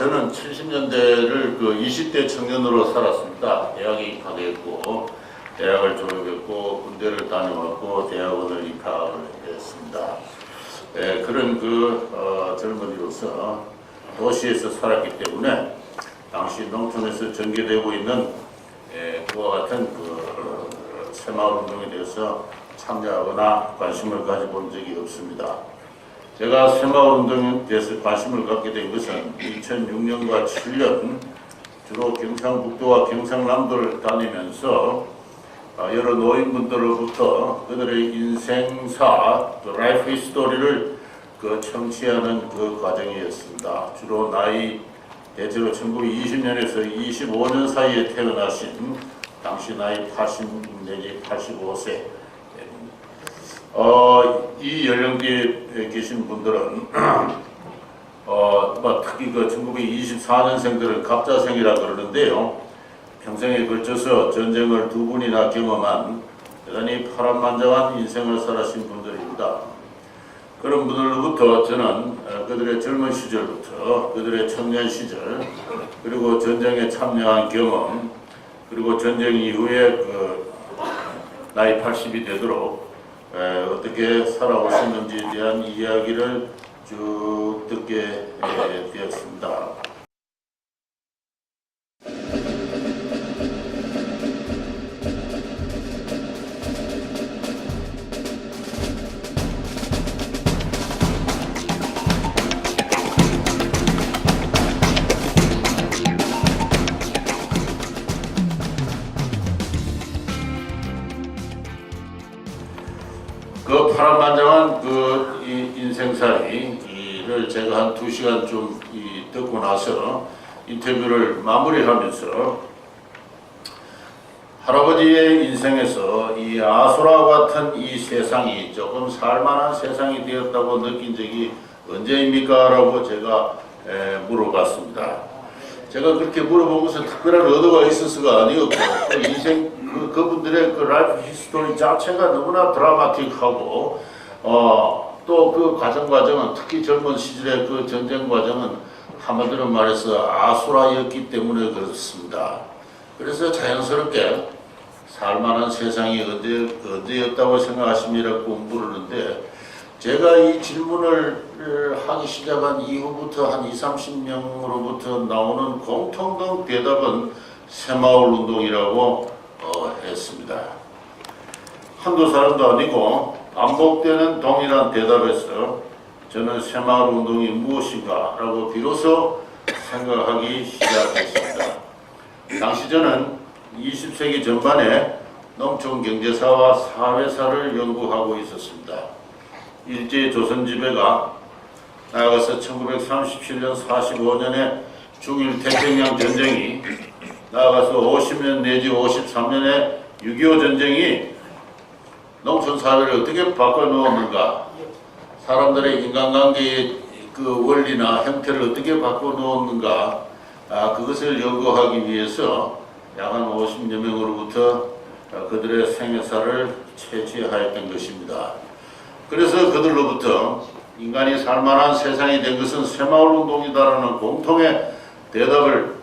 저는 70년대를 그 20대 청년으로 살았습니다. 대학에 입학했고, 대학을 졸업했고, 군대를 다녀왔고, 대학원을 입학을 했습니다. 그런 젊은이로서 도시에서 살았기 때문에 당시 농촌에서 전개되고 있는 그와 같은 새마을 운동에 대해서 참여하거나 관심을 가져본 적이 없습니다. 제가 새마을 운동에 대해서 관심을 갖게 된 것은 2006년과 2007년 주로 경상북도와 경상남도를 다니면서 여러 노인분들로부터 그들의 인생사, 라이프 히스토리를 청취하는 과정이었습니다. 주로 대체로 1920년에서 25년 사이에 태어나신 당시 나이 80 내지 85세 이 연령대에 계신 분들은 특히 1924년생들을 갑자생이라 그러는데요. 평생에 걸쳐서 전쟁을 2번이나 경험한 대단히 파란만장한 인생을 살아신 분들입니다. 그런 분들로부터 저는 그들의 젊은 시절부터 그들의 청년 시절 그리고 전쟁에 참여한 경험 그리고 전쟁 이후에 나이 80이 되도록 어떻게 살아오셨는지에 대한 이야기를 쭉 듣게 되었습니다. 파란만장한 인생살이를 제가 한 2시간 좀 듣고 나서 인터뷰를 마무리하면서 할아버지의 인생에서 이 아수라 같은 이 세상이 조금 살만한 세상이 되었다고 느낀 적이 언제입니까? 라고 제가 물어봤습니다. 제가 그렇게 물어본 것은 특별한 의도가 있어서가 아니었고 그분들의 라이프 히스토리 자체가 너무나 드라마틱하고 또 그 과정은 특히 젊은 시절의 그 전쟁 과정은 한마디로 말해서 아수라였기 때문에 그렇습니다. 그래서 자연스럽게 살만한 세상이 언제였다고 생각하십니까? 물었는데 제가 이 질문을 하기 시작한 이후부터 한 20-30명으로부터 나오는 공통된 대답은 새마을 운동이라고 했습니다. 한두 사람도 아니고 반복되는 동일한 대답에서 저는 새마을 운동이 무엇인가 라고 비로소 생각하기 시작했습니다. 당시 저는 20세기 전반에 농촌 경제사와 사회사를 연구하고 있었습니다. 일제조선 지배가 나아가서 1937년 45년에 중일 태평양 전쟁이 나아가서 50년 내지 53년에 6.25 전쟁이 농촌 사회를 어떻게 바꿔놓았는가, 사람들의 인간관계의 그 원리나 형태를 어떻게 바꿔놓았는가, 그것을 연구하기 위해서 약 한 50여 명으로부터 그들의 생애사를 채취하였던 것입니다. 그래서 그들로부터 인간이 살만한 세상이 된 것은 새마을 운동이다라는 공통의 대답을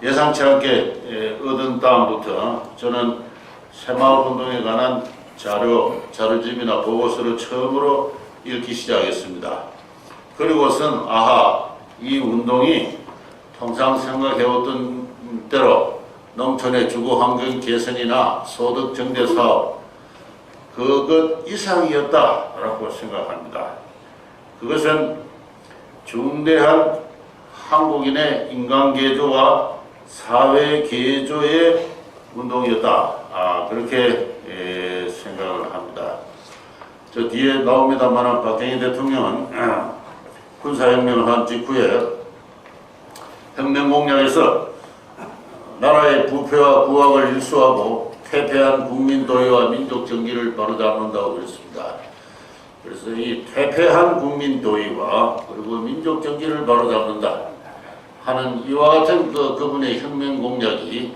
예상치 않게 얻은 다음부터 저는 새마을 운동에 관한 자료집이나 보고서를 처음으로 읽기 시작했습니다. 그리고선 아하, 이 운동이 통상 생각해왔던 대로 농촌의 주거 환경 개선이나 소득 증대 사업 그것 이상이었다라고 생각합니다. 그것은 중대한 한국인의 인간 개조와 사회 개조의 운동이었다. 그렇게 생각을 합니다. 저 뒤에 나옵니다만 박정희 대통령은 군사혁명을 한 직후에 혁명공약에서 나라의 부패와 부황을 일수하고 퇴폐한 국민도의와 민족정기를 바로잡는다고 그랬습니다. 그래서 이 퇴폐한 국민도의와 그리고 민족정기를 바로잡는다 하는 이와 같은 그분의 혁명공약이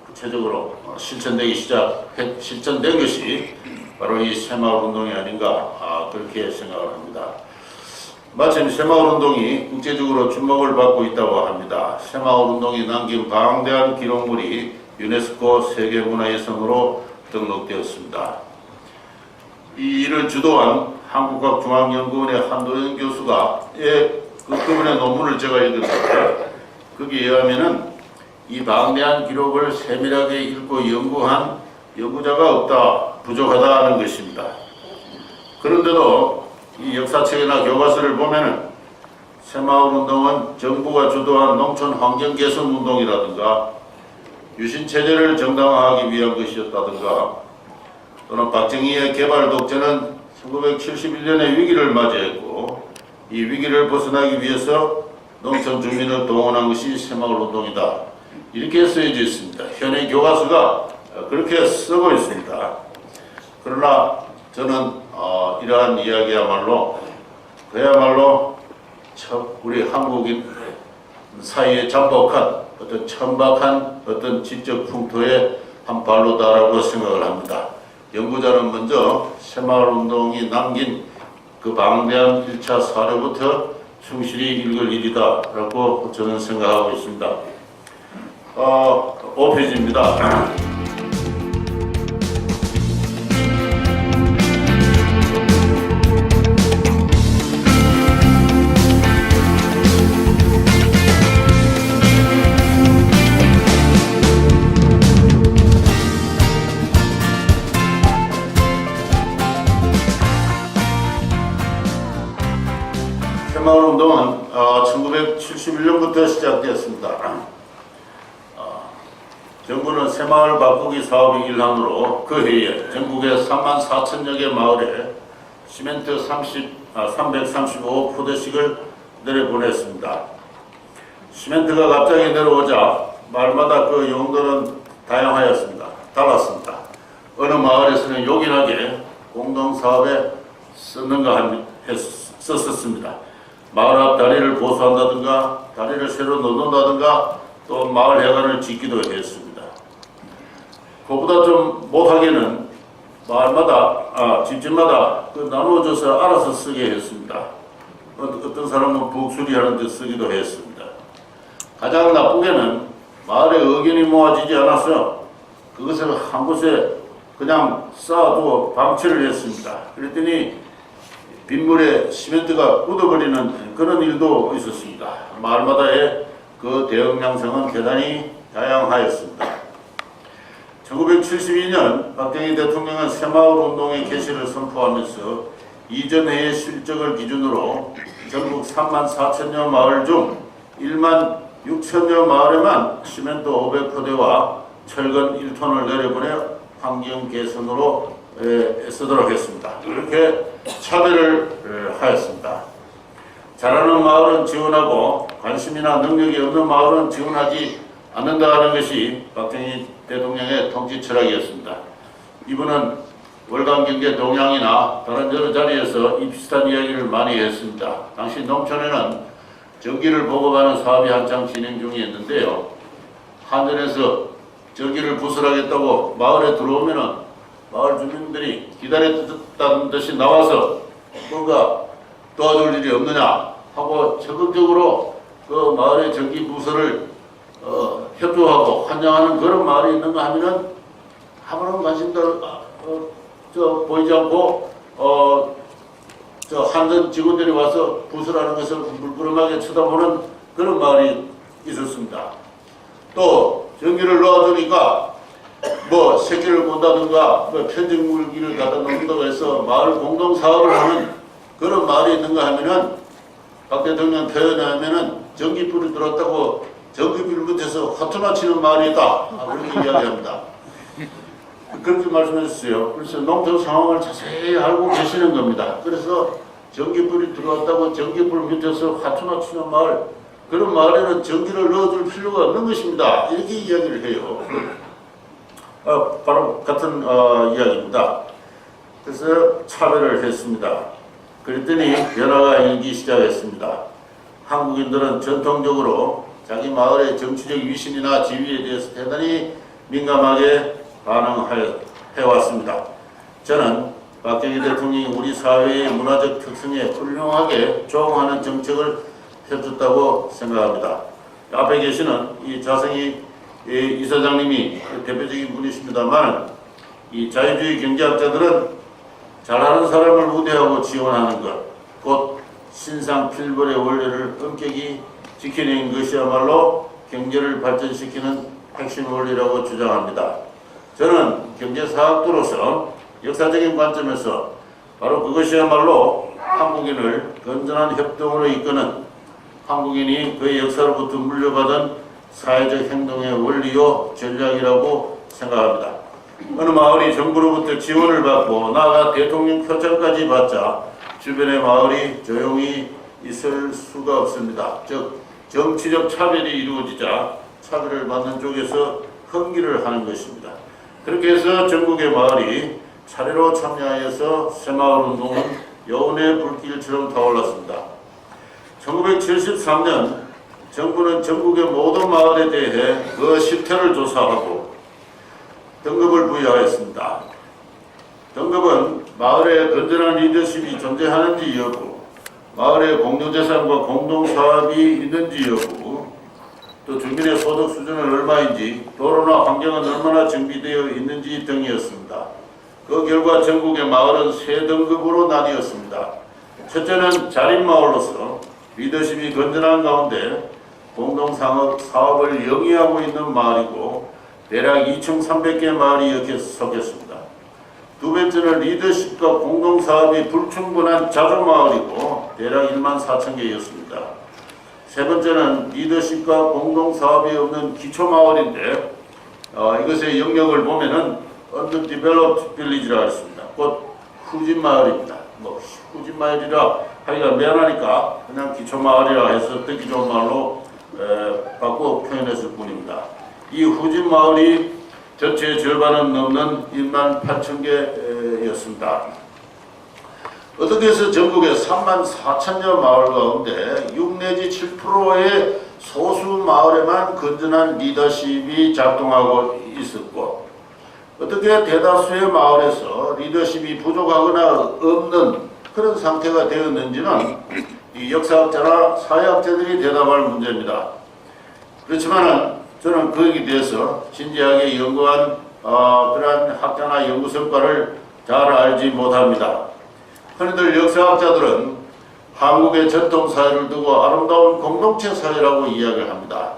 구체적으로 실천된 것이 바로 이 새마을운동이 아닌가 그렇게 생각을 합니다. 마침 새마을운동이 국제적으로 주목을 받고 있다고 합니다. 새마을운동이 남긴 방대한 기록물이 유네스코 세계문화유산으로 등록되었습니다. 이 일을 주도한 한국학중앙연구원의 한도현 교수가 그분의 논문을 제가 읽었는데 거기에 의하면은 이 방대한 기록을 세밀하게 읽고 연구한 연구자가 없다, 부족하다는 것입니다. 그런데도 이 역사책이나 교과서를 보면은 새마을운동은 정부가 주도한 농촌 환경 개선 운동이라든가 유신체제를 정당화하기 위한 것이었다든가 또는 박정희의 개발 독재는 1971년의 위기를 맞이했고 이 위기를 벗어나기 위해서 농촌 주민을 동원한 것이 새마을운동이다. 이렇게 쓰여져 있습니다. 현행 교과서가 그렇게 쓰고 있습니다. 그러나 저는 이러한 이야기야말로 그야말로 우리 한국인 사이에 잠복한 어떤 천박한 어떤 지적 풍토의 한 발로다라고 생각을 합니다. 연구자는 먼저 새마을운동이 남긴 그 방대한 1차 사료부터 충실히 읽을 일이다라고 저는 생각하고 있습니다. 5페이지입니다. 새마을운동은 1971년부터 시작되었습니다. 정부는 새마을 바꾸기 사업의 일환으로 그 해에 전국의 34,000여 개 마을에 시멘트 335푸대씩을 내려보냈습니다. 시멘트가 갑자기 내려오자 마을마다 그 용도는 다양하였습니다. 달랐습니다. 어느 마을에서는 요긴하게 공동사업에 썼습니다. 마을 앞 다리를 보수한다든가 다리를 새로 놓는다든가 또 마을 회관을 짓기도 했습니다. 그보다 좀 못하게는 마을마다 집집마다 나누어져서 알아서 쓰게 했습니다. 어떤 사람은 북수리하는 데 쓰기도 했습니다. 가장 나쁘게는 마을에 의견이 모아지지 않아서 그것을 한 곳에 그냥 쌓아두어 방치를 했습니다. 그랬더니 빗물에 시멘트가 묻어버리는 그런 일도 있었습니다. 마을마다의 그 대응 양상은 대단히 다양하였습니다. 1972년 박정희 대통령은 새마을운동의 개시를 선포하면서 이전해의 실적을 기준으로 전국 34,000여 마을 중 16,000여 마을에만 시멘트 500포대와 철근 1톤을 내려보내 환경 개선으로 쓰도록 했습니다. 이렇게 차별을 하였습니다. 잘하는 마을은 지원하고 관심이나 능력이 없는 마을은 지원하지 않는다는 것이 박정희 대통령의 통치 철학이었습니다. 이분은 월간경제 동향이나 다른 여러 자리에서 이 비슷한 이야기를 많이 했습니다. 당시 농촌에는 전기를 보급하는 사업이 한창 진행 중이었는데요. 한전에서 전기를 부설하겠다고 마을에 들어오면은 마을 주민들이 기다렸다는 듯이 나와서 뭔가 도와줄 일이 없느냐 하고 적극적으로 그 마을의 전기 부설을 협조하고 환영하는 그런 마을이 있는가 하면은 아무런 관심도 보이지 않고 저 한전 직원들이 와서 부설하는 것을 물끄러미하게 쳐다보는 그런 마을이 있었습니다. 또 전기를 넣어주니까 뭐 새끼를 꼰다든가 뭐 편집물기를 갖다 놓는다고 해서 마을 공동사업을 하는 그런 마을이 있는가 하면은 박 대통령 태어나면은 전기불이 들어왔다고 전기불 밑에서 화투나 치는 마을이 있다. 그렇게 이야기합니다. 그렇게 말씀하셨어요. 그래서 농촌 상황을 자세히 알고 계시는 겁니다. 그래서 전기불이 들어왔다고 전기불 밑에서 화투나 치는 마을, 그런 마을에는 전기를 넣어줄 필요가 없는 것입니다. 이렇게 이야기를 해요. 바로 같은 이야기입니다. 그래서 차별을 했습니다. 그랬더니 변화가 일기 시작했습니다. 한국인들은 전통적으로 자기 마을의 정치적 위신이나 지위에 대해서 대단히 민감하게 반응해왔습니다. 저는 박정희 대통령이 우리 사회의 문화적 특성에 훌륭하게 조응하는 정책을 펴줬다고 생각합니다. 앞에 계시는 이 자성희 이사장님이 대표적인 분이십니다만, 이 자유주의 경제학자들은 잘하는 사람을 우대하고 지원하는 것, 곧 신상필벌의 원리를 엄격히 지켜낸 것이야말로 경제를 발전시키는 핵심 원리라고 주장합니다. 저는 경제사학도로서 역사적인 관점에서 바로 그것이야말로 한국인을 건전한 협동으로 이끄는, 한국인이 그의 역사로부터 물려받은 사회적 행동의 원리요 전략이라고 생각합니다. 어느 마을이 정부로부터 지원을 받고 나아가 대통령 표창까지 받자 주변의 마을이 조용히 있을 수가 없습니다. 즉 정치적 차별이 이루어지자 차별을 받는 쪽에서 흥기를 하는 것입니다. 그렇게 해서 전국의 마을이 차례로 참여하여서 새마을 운동은 여운의 불길처럼 타올랐습니다. 1973년 정부는 전국의 모든 마을에 대해 그 실태를 조사하고 등급을 부여하였습니다. 등급은 마을에 건전한 리더십이 존재하는지 여부, 마을의 공동재산과 공동사업이 있는지 여부, 또 주민의 소득 수준은 얼마인지, 도로나 환경은 얼마나 정비되어 있는지 등이었습니다. 그 결과 전국의 마을은 세 등급으로 나뉘었습니다. 첫째는 자립마을로서 리더십이 건전한 가운데 공동사업을 영위하고 있는 마을이고 대략 2,300개 마을이 이렇게 속했습니다. 두 번째는 리더십과 공동사업이 불충분한 자조마을이고 대략 14,000개였습니다. 세 번째는 리더십과 공동사업이 없는 기초마을인데 이것의 영역을 보면은 Underdeveloped Village라고 했습니다. 곧 후진마을입니다. 후진마을이라 하기가 미안하니까 그냥 기초마을이라 해서 듣기 좋은 말로 바꿔 표현했을 뿐입니다. 이 후진마을이 전체의 절반은 넘는 18,000개였습니다. 어떻게 해서 전국의 34,000여 마을 가운데 6 내지 7%의 소수 마을에만 건전한 리더십이 작동하고 있었고, 어떻게 대다수의 마을에서 리더십이 부족하거나 없는 그런 상태가 되었는지는 이 역사학자나 사회학자들이 대답할 문제입니다. 그렇지만 저는 거기에 대해서 진지하게 연구한 그러한 학자나 연구 성과를 잘 알지 못합니다. 흔히들 역사학자들은 한국의 전통사회를 두고 아름다운 공동체 사회라고 이야기를 합니다.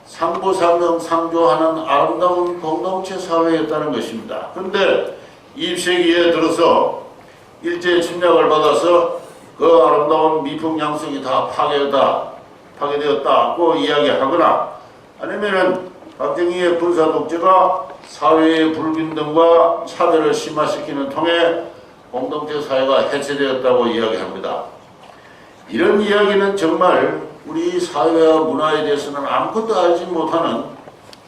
상부상명 상조하는 아름다운 공동체 사회였다는 것입니다. 그런데 20세기에 들어서 일제 침략을 받아서 그 아름다운 미풍양성이 다 파괴되었다고 이야기하거나, 아니면은 박정희의 군사 독재가 사회의 불균등과 차별을 심화시키는 통해 공동체 사회가 해체되었다고 이야기합니다. 이런 이야기는 정말 우리 사회와 문화에 대해서는 아무것도 알지 못하는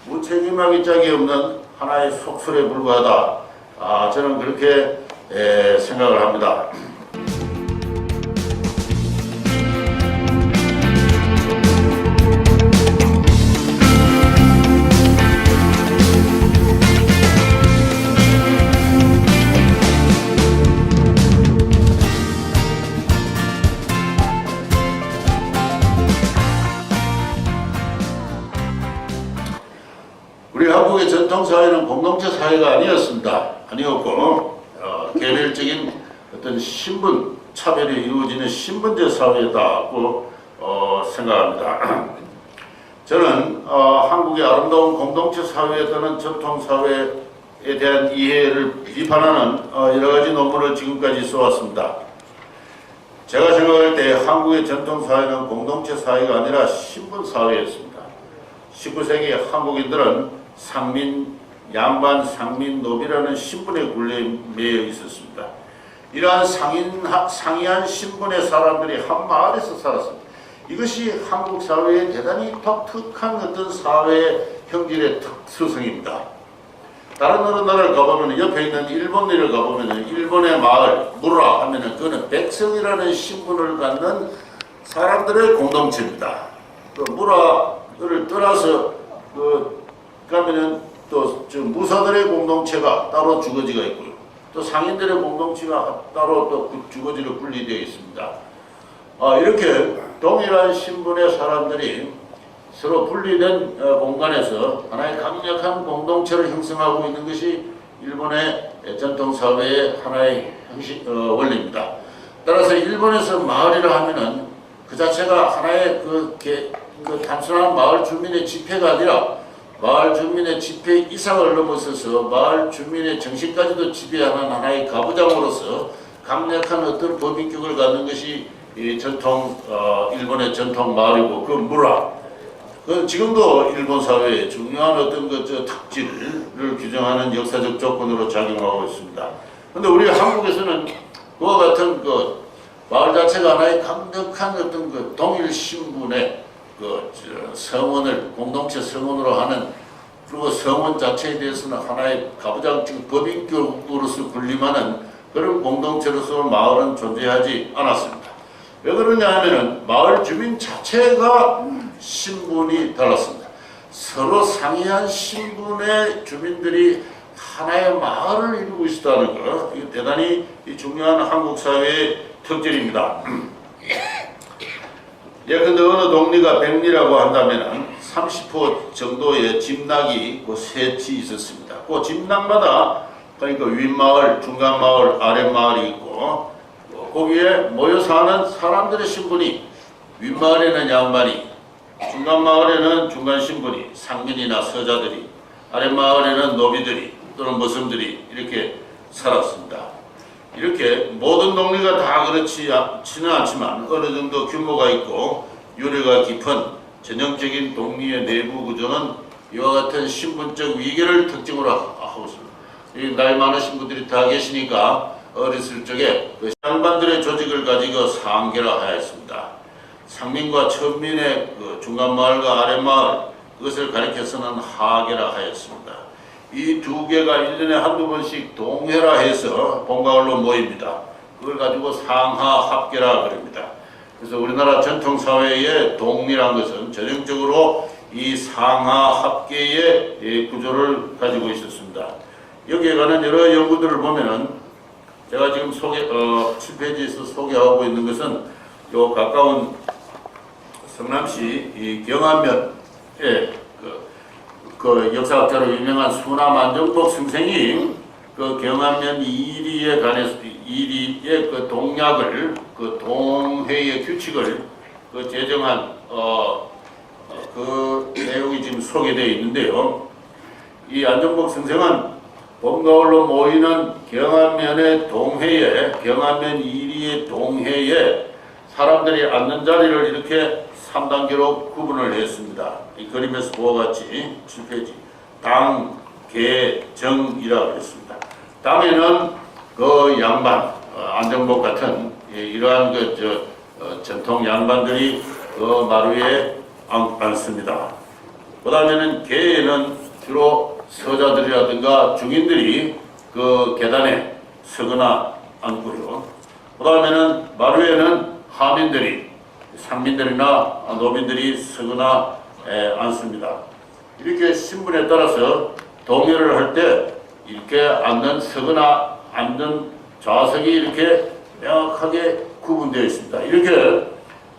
무책임하기 짝이 없는 하나의 속설에 불과하다. 저는 그렇게 생각을 합니다. 우리 한국의 전통사회는 공동체 사회가 아니었습니다. 아니었고 개별적인 어떤 어떤 신분 차별이 이루어지는 신분제 사회다고 생각합니다. 저는 한국의 아름다운 공동체 사회 또는 전통 사회에 대한 이해를 비판하는 여러 가지 논문을 지금까지 써왔습니다. 제가 생각할 때 한국의 전통 사회는 공동체 사회가 아니라 신분 사회였습니다. 19세기 한국인들은 상민, 양반, 상민, 노비라는 신분의 굴레에 매여 있었습니다. 이러한 상이한 신분의 사람들이 한 마을에서 살았습니다. 이것이 한국 사회의 대단히 독특한 어떤 사회 형질의 특수성입니다. 다른 어느 나라를 가보면 옆에 있는 일본을 가보면 일본의 마을 무라 하면은 그는 백성이라는 신분을 갖는 사람들의 공동체입니다. 그 무라를 떠나서 가면은 또 무사들의 공동체가 따로 주거지가 있고요. 또 상인들의 공동체가 따로 또 주거지로 분리되어 있습니다. 이렇게 동일한 신분의 사람들이 서로 분리된 공간에서 하나의 강력한 공동체를 형성하고 있는 것이 일본의 전통사회의 하나의 원리입니다. 따라서 일본에서 마을이라 하면은 그 자체가 하나의 그 단순한 마을 주민의 집회가 아니라 마을 주민의 집회 이상을 넘어서서 마을 주민의 정신까지도 지배하는 하나의 가부장으로서 강력한 어떤 법인격을 갖는 것이 이 일본의 전통 마을이고 그 무라. 지금도 일본 사회에 중요한 어떤 특질을 규정하는 역사적 조건으로 작용하고 있습니다. 그런데 우리 한국에서는 그와 같은 마을 자체가 하나의 강력한 어떤 동일 신분의 성원을 공동체 성원으로 하는 그리고 성원 자체에 대해서는 하나의 가부장적 법인격으로서 군림하는 그런 공동체로서 마을은 존재하지 않았습니다. 왜 그러냐 하면은 마을 주민 자체가 신분이 달랐습니다. 서로 상이한 신분의 주민들이 하나의 마을을 이루고 있다는 것, 이거 대단히 중요한 한국 사회의 특질입니다. 예컨대 어느 동리가 백리라고 한다면 30호 정도의 집락이 세 치 있었습니다. 그 집락마다 그러니까 윗마을, 중간마을, 아랫마을이 있고 거기에 모여 사는 사람들의 신분이 윗마을에는 양반이, 중간마을에는 중간 신분이 상민이나 서자들이, 아랫마을에는 노비들이 또는 머슴들이 이렇게 살았습니다. 이렇게 모든 동리가 다 그렇지는 않지만 어느 정도 규모가 있고 유래가 깊은 전형적인 동리의 내부 구조는 이와 같은 신분적 위계를 특징으로 하고 있습니다. 나이 많으신 분들이 다 계시니까 어렸을 적에 양반들의 조직을 가지고 상계라 하였습니다. 상민과 천민의 중간마을과 아랫마을 그것을 가리켜서는 하계라 하였습니다. 이 두 개가 1년에 한두 번씩 동회라 해서 본가을로 모입니다. 그걸 가지고 상하 합계라 그럽니다. 그래서 우리나라 전통사회의 동리란 것은 전형적으로 이 상하 합계의 구조를 가지고 있었습니다. 여기에 관한 여러 연구들을 보면은 제가 지금 7페이지에서 소개하고 있는 것은 요 가까운 성남시 이 경안면에 그 역사학자로 유명한 수남 안정복 선생이 그 경안면 이리에 관해서 이리의 그 동약을 동회의 규칙을 제정한 그 내용이 지금 소개되어 있는데요. 이 안정복 선생은 봄가을로 모이는 경안면의 동회에 경안면 이리의 동회에 사람들이 앉는 자리를 이렇게 3단계로 구분을 했습니다. 이 그림에서 보아 같이 7페이지 당, 계, 정이라고 했습니다. 당에는 그 양반, 안정복 같은 이러한 전통 양반들이 그 마루에 앉습니다. 그 다음에는 계에는 주로 서자들이라든가 중인들이 그 계단에 서거나 앉고요. 그 다음에는 마루에는 하민들이 상민들이나 노민들이 서거나 앉습니다. 이렇게 신분에 따라서 동요를 할 때 이렇게 앉는 서거나 앉는 좌석이 이렇게 명확하게 구분되어 있습니다. 이렇게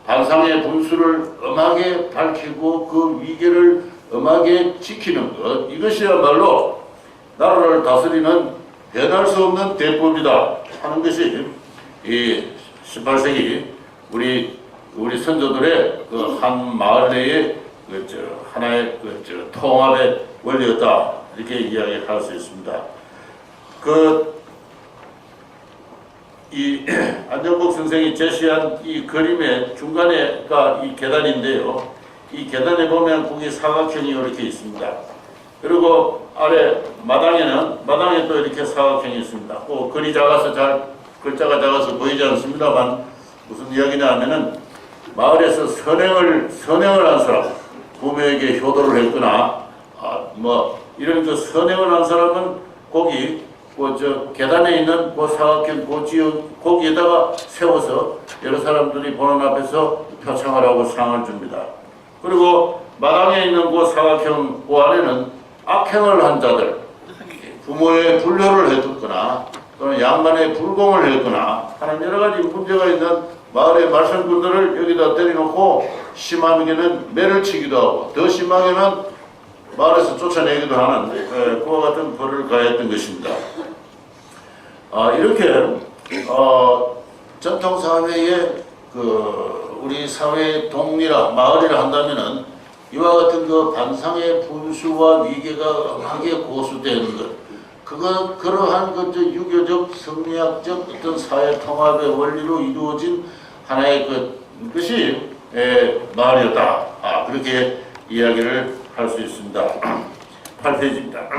반상의 분수를 엄하게 밝히고 그 위계를 엄하게 지키는 것, 이것이야말로 나라를 다스리는 변할 수 없는 대법이다 하는 것이 이 18세기 우리 선조들의 그 한 마을 내의 하나의 통합의 원리였다, 이렇게 이야기할 수 있습니다. 이 안정복 선생이 제시한 이 그림의 중간에가 이 계단인데요. 이 계단에 보면 거기 사각형이 이렇게 있습니다. 그리고 아래 마당에 또 이렇게 사각형이 있습니다. 글이 작아서 글자가 작아서 보이지 않습니다만 무슨 이야기냐 하면은 마을에서 선행을 한 사람, 부모에게 효도를 했거나 이런 선행을 한 사람은 거기 계단에 있는 사각형 거기에다가 세워서 여러 사람들이 보는 앞에서 표창을 하고 상을 줍니다. 그리고 마당에 있는 사각형 안에는 악행을 한 자들, 부모의 불효를 해뒀거나 또는 양반의 불공을 했거나 하는 여러 가지 문제가 있는 마을의 말썽꾼들을 여기다 때려놓고 심하게는 매를 치기도 하고 더 심하게는 마을에서 쫓아내기도 하는 그와 같은 벌을 가했던 것입니다. 이렇게 전통사회의 우리 사회의 동리라 마을이라 한다면은 이와 같은 반상의 분수와 위계가 강하게 고수되는 것, 그러한 유교적 성리학적 어떤 사회 통합의 원리로 이루어진 하나의 것이 마을이었다. 그렇게 이야기를 할 수 있습니다. 8페이지입니다.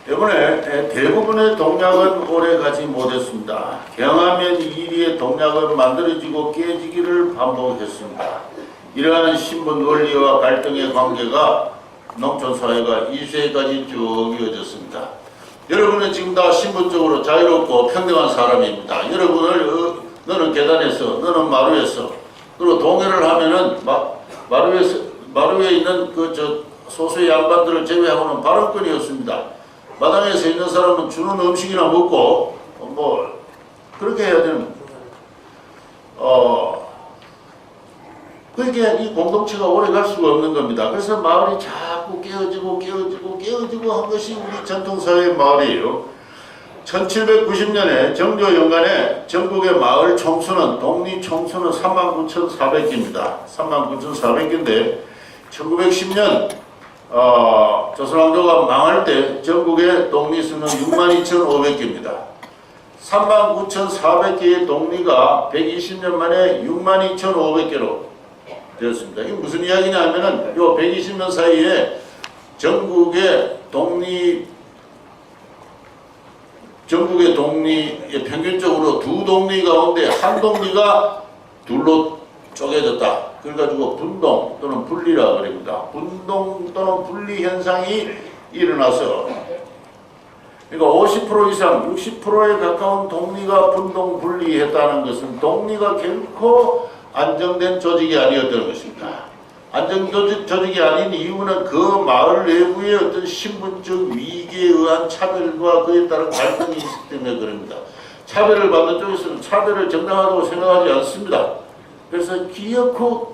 이번에 대부분의 동약은 오래가지 못했습니다. 경하면 이리의 동약은 만들어지고 깨지기를 반복했습니다. 이러한 신분 원리와 갈등의 관계가 농촌사회가 2세까지 쭉 이어졌습니다. 여러분은 지금 다 신분적으로 자유롭고 평등한 사람입니다. 너는 계단에서, 너는 마루에서, 그리고 동요를 하면은 마루에 있는 소수의 양반들을 제외하고는 발언권이었습니다. 마당에서 있는 사람은 주는 음식이나 먹고 그렇게 해야 되는 그러니까 이 공동체가 오래 갈 수가 없는 겁니다. 그래서 마을이 자꾸 깨어지고 한 것이 우리 전통사회의 마을이에요. 1790년에 정조 연간에 전국의 마을 총수는 독립 총수는 39,400개입니다. 39,400개인데 1910년 조선왕조가 망할 때 전국의 독리수는 62,500개입니다. 39,400개의 독리가 120년 만에 62,500개로 되었습니다. 이게 무슨 이야기냐 하면은 요 120년 사이에 전국의 독리의 평균적으로 두 독리 가운데 한 독리가 둘로 쪼개졌다. 그래가지고 분동 또는 분리라 그럽니다. 분동 또는 분리 현상이 일어나서 그러니까 50% 이상 60%에 가까운 독리가 분동 분리했다는 것은 독리가 결코 안정된 조직이 아니었다는 것입니다. 안정된 조직이 아닌 이유는 그 마을 내부의 어떤 신분적 위기에 의한 차별과 그에 따른 갈등이 있기 때문에 그럽니다. 차별을 받는 쪽에서는 차별을 정당하다고 생각하지 않습니다. 그래서 기어코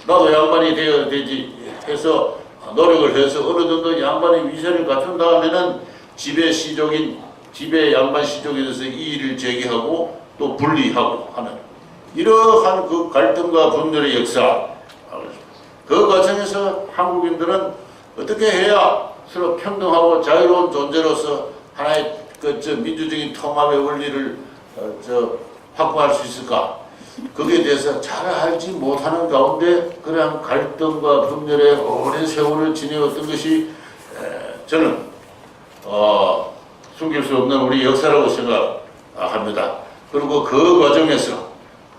나도 양반이 되어야 되지 해서 노력을 해서 어느 정도 양반의 위세를 갖춘 다음에는 지배 양반 시족에 대해서 이의를 제기하고 또 분리하고 하는 이러한 그 갈등과 분열의 역사, 그 과정에서 한국인들은 어떻게 해야 서로 평등하고 자유로운 존재로서 하나의 민주적인 통합의 원리를 확보할 수 있을까? 거기에 대해서 잘 알지 못하는 가운데 그러한 갈등과 분열의 오랜 세월을 지내왔던 것이 저는 숨길 수 없는 우리 역사라고 생각합니다. 그리고 그 과정에서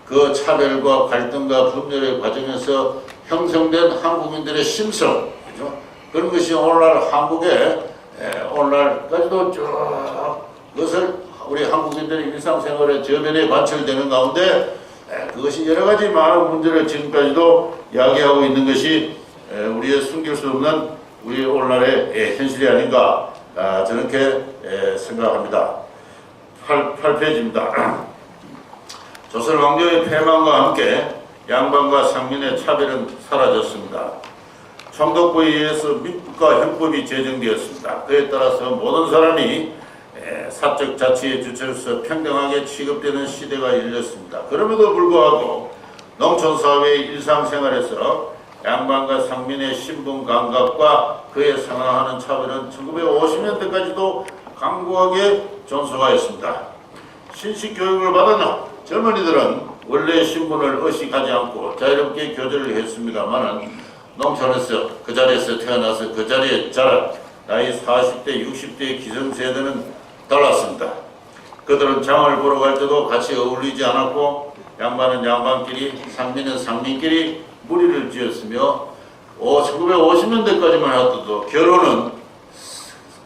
그 차별과 갈등과 분열의 과정에서 형성된 한국인들의 심성, 그죠? 그런 것이 오늘날 오늘날까지도 쭉 그것을 우리 한국인들의 일상생활의 저변에 관철되는 가운데 그것이 여러 가지 많은 문제를 지금까지도 야기하고 있는 것이 우리의 숨길 수 없는 우리 오늘날의 현실이 아닌가 저렇게 생각합니다. 8페이지입니다. 조선 왕조의 폐망과 함께 양반과 상민의 차별은 사라졌습니다. 총독부에 의해서 민법과 형법이 제정되었습니다. 그에 따라서 모든 사람이 사적 자치의 주체로서 평등하게 취급되는 시대가 열렸습니다. 그럼에도 불구하고 농촌사회의 일상생활에서 양반과 상민의 신분 감각과 그에 상응하는 차별은 1950년대까지도 강고하게 존속하였습니다. 신식 교육을 받은 젊은이들은 원래의 신분을 의식하지 않고 자유롭게 교제를 했습니다만 농촌에서 그 자리에서 태어나서 그 자리에 자란 나이 40대, 60대의 기성세대는 달랐습니다. 그들은 장을 보러 갈 때도 같이 어울리지 않았고 양반은 양반끼리, 상민은 상민끼리 무리를 지었으며 1950년대까지만 하더라도 결혼은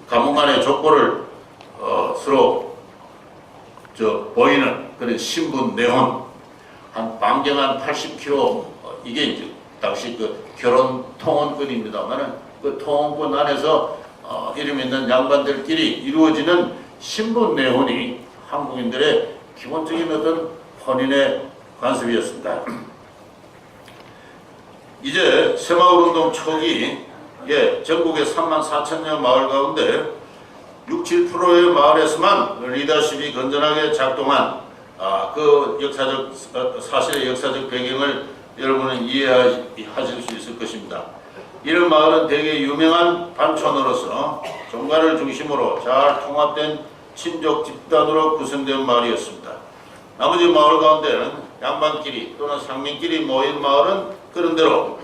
가문 간의 족보를 서로 보이는 그런 신분 내혼 한 반경 80km 이게 이제 당시 그 결혼 통혼권입니다만은 그 통혼권 안에서 이름 있는 양반들끼리 이루어지는 신분 내혼이 한국인들의 기본적인 어떤 혼인의 관습이었습니다. 이제 새마을운동 초기에 전국의 34,000여 마을 가운데 6, 7%의 마을에서만 리더십이 건전하게 작동한 그 사실의 역사적 배경을 여러분은 이해하실 수 있을 것입니다. 이런 마을은 대개 유명한 반촌으로서 종가를 중심으로 잘 통합된 친족 집단으로 구성된 마을이었습니다. 나머지 마을 가운데는 양반끼리 또는 상민끼리 모인 마을은 그런대로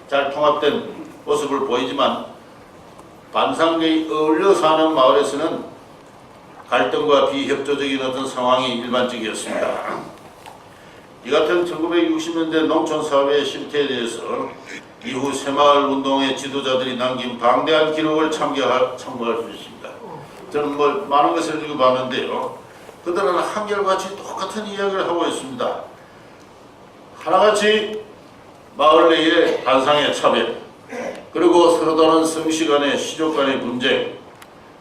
잘 통합된 모습을 보이지만 반상계에 어울려 사는 마을에서는 갈등과 비협조적인 어떤 상황이 일반적이었습니다. 이 같은 1960년대 농촌사회의 실태에 대해서 이후 새마을운동의 지도자들이 남긴 방대한 기록을 참고할 수 있습니다. 저는 많은 것을 읽어봤는데요. 그들은 한결같이 똑같은 이야기를 하고 있습니다. 하나같이 마을 내의 단상의 차별, 그리고 서로 다른 성씨 간의 시족 간의 분쟁,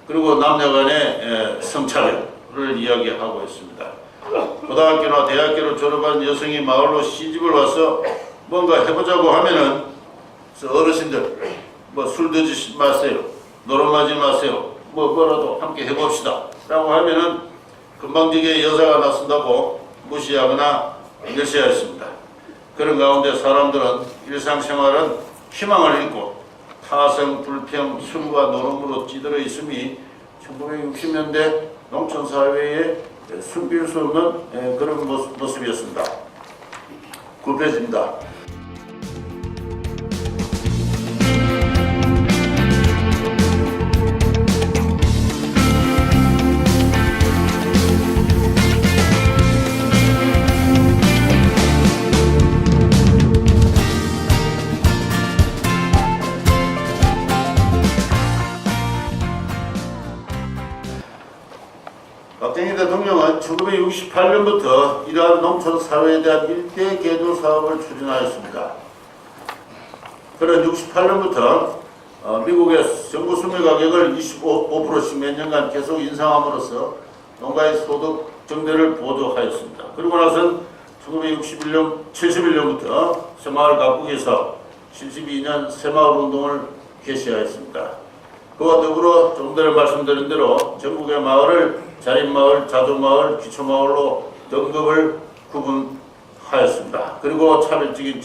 그리고 남녀 간의 성차별을 이야기하고 있습니다. 고등학교나 대학교를 졸업한 여성이 마을로 시집을 와서 뭔가 해보자고 하면은 어르신들 술 드시지 마세요, 노름하지 마세요, 뭐라도 함께 해봅시다 라고 하면은 금방지게 여자가 나선다고 무시하거나 멸시하였습니다. 그런 가운데 사람들은 일상생활은 희망을 잃고 타성, 불평, 술과 노름으로 찌들어 있음이 1960년대 농촌사회의 숨길 수 없는 그런 모습이었습니다. 9페이지입니다. 박정희 대통령은 1968년부터 이러한 농촌 사회에 대한 일대 개조 사업을 추진하였습니다. 그런 68년부터 미국의 정부 수매 가격을 25%씩 몇 년간 계속 인상함으로써 농가의 소득 증대를 보조하였습니다. 그리고 나선 1971년부터 새마을 가꾸기 사업, 72년 새마을 운동을 개시하였습니다. 그와 더불어 조금 전에 말씀드린 대로 전국의 마을을 자립마을, 자조마을, 기초마을로 등급을 구분하였습니다. 그리고 차별적인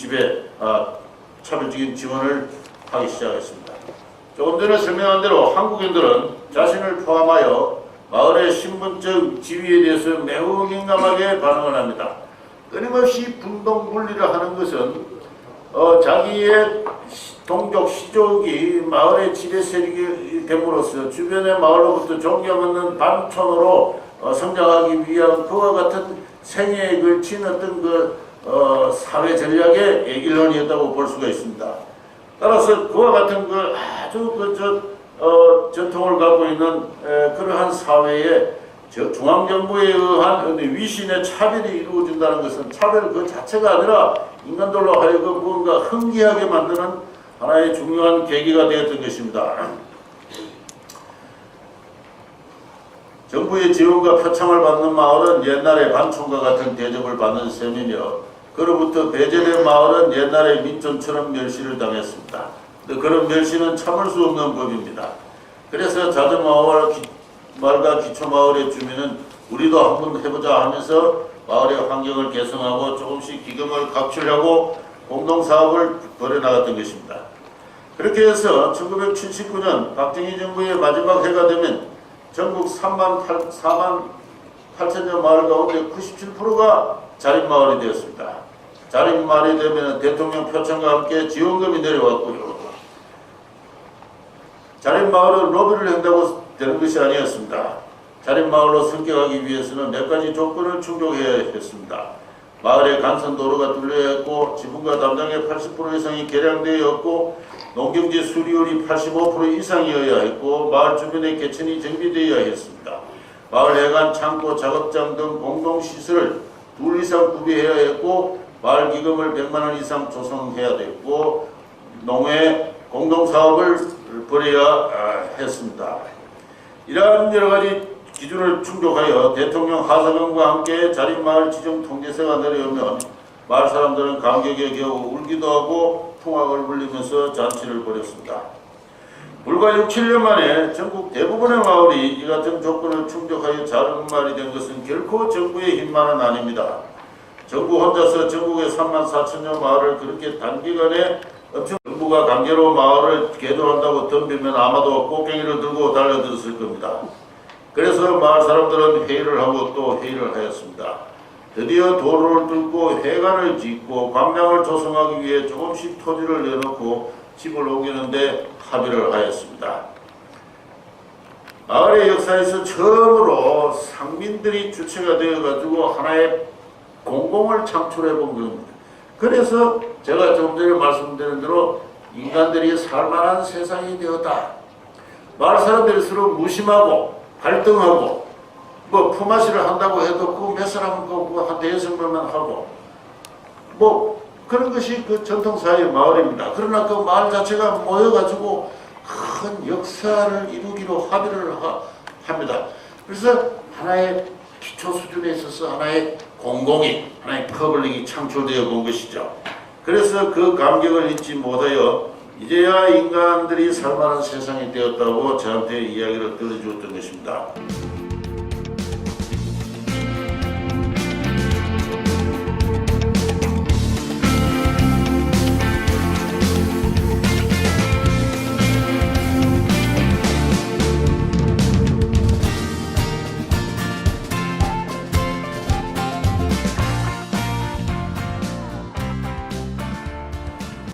지원을 하기 시작했습니다. 조금 전에 설명한 대로 한국인들은 자신을 포함하여 마을의 신분적 지위에 대해서 매우 민감하게 반응을 합니다. 끊임없이 분동분리를 하는 것은 자기의 동족, 시족이 마을의 지배 세력이 됨으로써 주변의 마을로부터 존경받는 반촌으로 성장하기 위한 그와 같은 생애에 걸친 어떤 사회 전략의 일환이었다고 볼 수가 있습니다. 따라서 그와 같은 아주 전통을 갖고 있는 그러한 사회에 중앙정부에 의한 위신의 차별이 이루어진다는 것은 차별 그 자체가 아니라 인간들로 하여금 뭔가 흥기하게 만드는 하나의 중요한 계기가 되었던 것입니다. 정부의 지원과 표창을 받는 마을은 옛날에 반촌과 같은 대접을 받는 셈이며, 그로부터 배제된 마을은 옛날에 민촌처럼 멸시를 당했습니다. 그런 멸시는 참을 수 없는 법입니다. 그래서 작은 마을과 기초마을의 주민은 우리도 한번 해보자 하면서 마을의 환경을 개선하고 조금씩 기금을 각출하고 공동사업을 벌여나갔던 것입니다. 그렇게 해서 1979년 박정희 정부의 마지막 해가 되면 전국 4만 8천여 마을 가운데 97%가 자립마을이 되었습니다. 자립마을이 되면 대통령 표창과 함께 지원금이 내려왔고요. 자립마을은 로비를 한다고 되는 것이 아니었습니다. 자립마을로 성격하기 위해서는 몇 가지 조건을 충족해야 했습니다. 마을에 간선도로가 뚫려야 했고, 지분과 담장의 80% 이상이 개량되었고, 농경지 수리율이 85% 이상이어야 했고, 마을 주변에 개천이 정비되어야 했습니다. 마을 해관, 창고, 작업장 등 공동시설을 2 이상 구비해야 했고, 마을 기금을 100만 원 이상 조성해야 됐고, 농해 공동사업을 벌여야 했습니다. 이러한 여러 가지 기준을 충족하여 대통령 하사명과 함께 자립마을 지정 통제세가 내려오면 마을 사람들은 감격에 겨우 울기도 하고 풍악을 불리면서 잔치를 벌였습니다. 불과 6, 7년 만에 전국 대부분의 마을이 이 같은 조건을 충족하여 자립마을이 된 것은 결코 정부의 힘만은 아닙니다. 정부 혼자서 전국의 3만 4천여 마을을 그렇게 단기간에 정부가 강제로 마을을 개조한다고 덤비면 아마도 꽃갱이를 들고 달려들었을 겁니다. 그래서 마을 사람들은 회의를 하고 또 회의를 하였습니다. 드디어 도로를 뚫고 해관을 짓고 광장을 조성하기 위해 조금씩 토지를 내놓고 집을 옮기는데 합의를 하였습니다. 마을의 역사에서 처음으로 상민들이 주체가 되어가지고 하나의 공공을 창출해 본 겁니다. 그래서 제가 좀 전에 말씀드린 대로 인간들이 살만한 세상이 되었다. 마을 사람들이 서로 무심하고 발등하고 뭐 품앗이를 한다고 해도 그 몇 사람은 한 대여섯 명만 하고 뭐 그런 것이 그 전통사회의 마을입니다. 그러나 그 마을 자체가 모여가지고 큰 역사를 이루기로 합의를 합니다. 그래서 하나의 기초 수준에 있어서 하나의 공공이, 하나의 퍼블릭이 창출되어 본 것이죠. 그래서 그 감격을 잊지 못하여 이제야 인간들이 살만한 세상이 되었다고 저한테 이야기를 들려주었던 것입니다.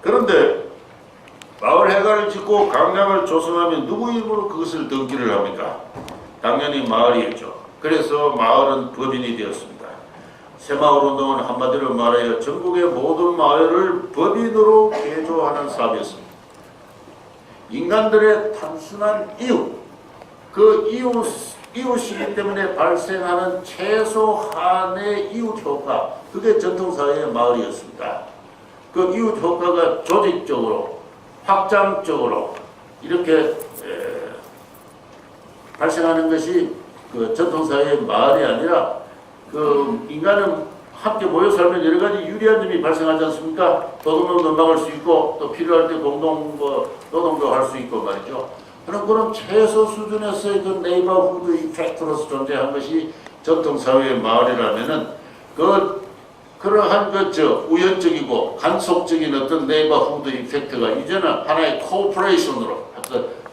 그런데 마을 해관을 짓고 강량을 조성하면 누구 힘으로 그것을 등기를 합니까? 당연히 마을이었죠. 그래서 마을은 법인이 되었습니다. 새마을운동은 한마디로 말하여 전국의 모든 마을을 법인으로 개조하는 사업이었습니다. 인간들의 단순한 이웃, 그 이웃이기 때문에 발생하는 최소한의 이웃 효과, 그게 전통사회의 마을이었습니다. 그 이웃 효과가 조직적으로, 확장적으로 이렇게 발생하는 것이 그 전통사회의 마을이 아니라 그 인간은 함께 모여 살면 여러 가지 유리한 점이 발생하지 않습니까? 도둑놈도 막을 수 있고 또 필요할 때 공동 노동도 할 수 있고 말이죠. 그런 최소 수준에서의 그 네이버후드 이펙트로서 존재한 것이 전통사회의 마을이라면은 그러한 우연적이고 간속적인 어떤 네이버후드 이펙트가 이제는 하나의 코퍼레이션으로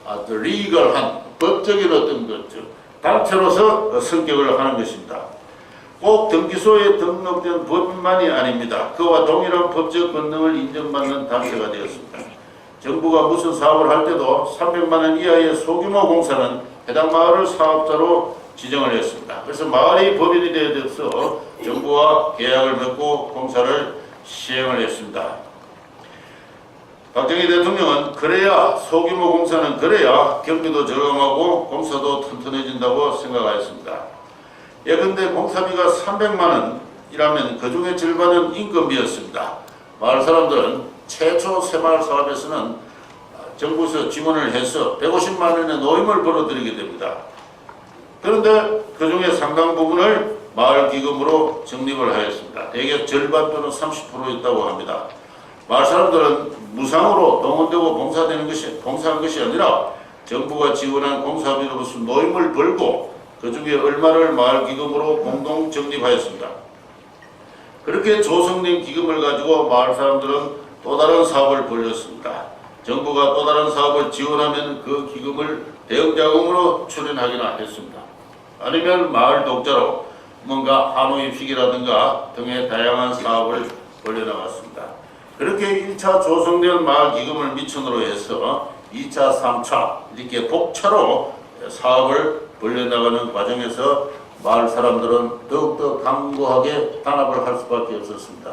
아주 리걸한 법적인 어떤 단체로서 성격을 하는 것입니다. 꼭 등기소에 등록된 법인만이 아닙니다. 그와 동일한 법적 권능을 인정받는 단체가 되었습니다. 정부가 무슨 사업을 할 때도 300만 원 이하의 소규모 공사는 해당 마을을 사업자로 지정을 했습니다. 그래서 마을이 법인이 되어서 정부와 계약을 맺고 공사를 시행을 했습니다. 박정희 대통령은 그래야 소규모 공사는 그래야 경비도 저렴하고 공사도 튼튼해진다고 생각하였습니다. 예컨대 공사비가 300만 원이라면 그 중에 절반은 인건비였습니다. 마을 사람들은 최초 새마을 사업에서는 정부에서 지원을 해서 150만 원의 노임을 벌어들이게 됩니다. 그런데 그 중에 상당 부분을 마을기금으로 적립을 하였습니다. 대개 절반 또는 30% 있다고 합니다. 마을 사람들은 무상으로 동원되고 봉사한 것이 아니라 정부가 지원한 공사비로부터 노임을 벌고 그 중에 얼마를 마을기금으로 공동 적립하였습니다. 그렇게 조성된 기금을 가지고 마을 사람들은 또 다른 사업을 벌였습니다. 정부가 또 다른 사업을 지원하면 그 기금을 대응자금으로 출연하기나 했습니다. 아니면 마을 독자로 뭔가 한우입식이라든가 등의 다양한 사업을 벌여나갔습니다. 그렇게 1차 조성된 마을 기금을 미천으로 해서 2차, 3차 이렇게 복차로 사업을 벌려나가는 과정에서 마을 사람들은 더욱더 강고하게 단합을 할 수밖에 없었습니다.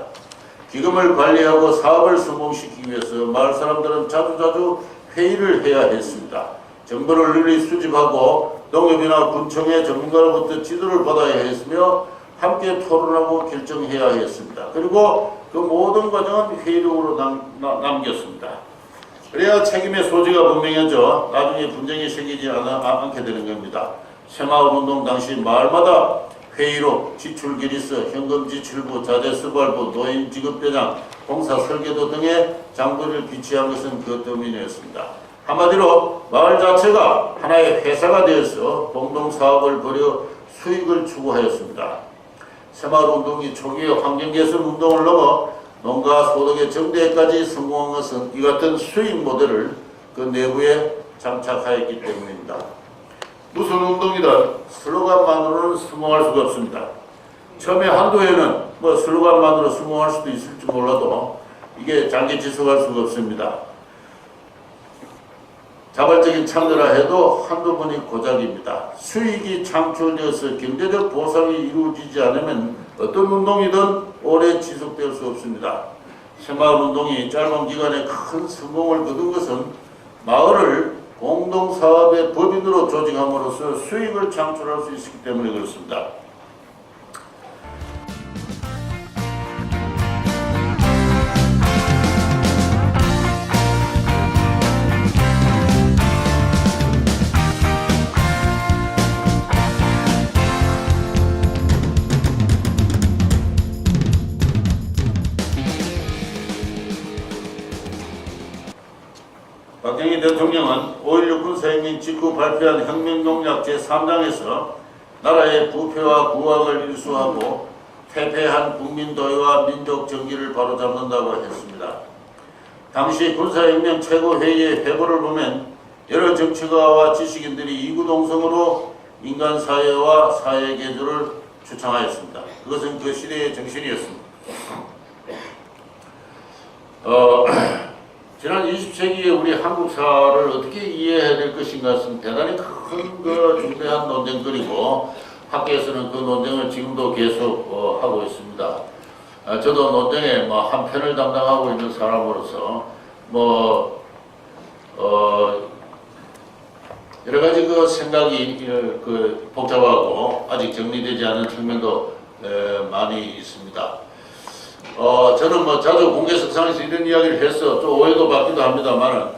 기금을 관리하고 사업을 성공시키기 위해서 마을 사람들은 자주자주 회의를 해야 했습니다. 정보를 널리 수집하고 농협이나 군청의 전문가로부터 지도를 받아야 했으며 함께 토론하고 결정해야 했습니다. 그리고 그 모든 과정은 회의록으로 남겼습니다. 그래야 책임의 소지가 분명해져 나중에 분쟁이 생기지 않게 되는 겁니다. 새마을운동 당시 마을마다 회의록, 지출기리서, 현금지출부, 자재수발부, 노인지급대장, 공사설계도 등의 장부를 비치한 것은 그 때문이었습니다. 한마디로 마을 자체가 하나의 회사가 되어서 공동사업을 벌여 수익을 추구하였습니다. 새마을운동이 초기의 환경개선운동을 넘어 농가 소득의 정대까지 성공한 것은 이 같은 수익 모델을 그 내부에 장착하였기 때문입니다. 무슨 운동이든 슬로건만으로는 성공할 수가 없습니다. 처음에 한두 해는 슬로건만으로 성공할 수도 있을지 몰라도 이게 장기 지속할 수가 없습니다. 자발적인 참여라 해도 한두 번이 고작입니다. 수익이 창출되어서 경제적 보상이 이루어지지 않으면 어떤 운동이든 오래 지속될 수 없습니다. 새마을운동이 짧은 기간에 큰 성공을 거둔 것은 마을을 공동사업의 법인으로 조직함으로써 수익을 창출할 수 있기 때문에 그렇습니다. 박정희 대통령은 5.16 군사혁명 직후 발표한 혁명공약 제3장에서 나라의 부패와 부황을 일수하고 퇴폐한 국민도의와 민족정기를 바로잡는다고 했습니다. 당시 군사혁명 최고회의의 회고를 보면 여러 정치가와 지식인들이 이구동성으로 인간사회와 사회개조를 추창하였습니다. 그것은 그 시대의 정신이었습니다. 지난 20세기에 우리 한국사를 어떻게 이해해야 될 것인가는 대단히 큰 중대한 논쟁거리고 학계에서는 그 논쟁을 지금도 계속 하고 있습니다. 저도 논쟁에 한 편을 담당하고 있는 사람으로서 여러 가지 그 생각이 복잡하고 아직 정리되지 않은 측면도 많이 있습니다. 저는 자주 공개석상에서 이런 이야기를 해서 좀 오해도 받기도 합니다만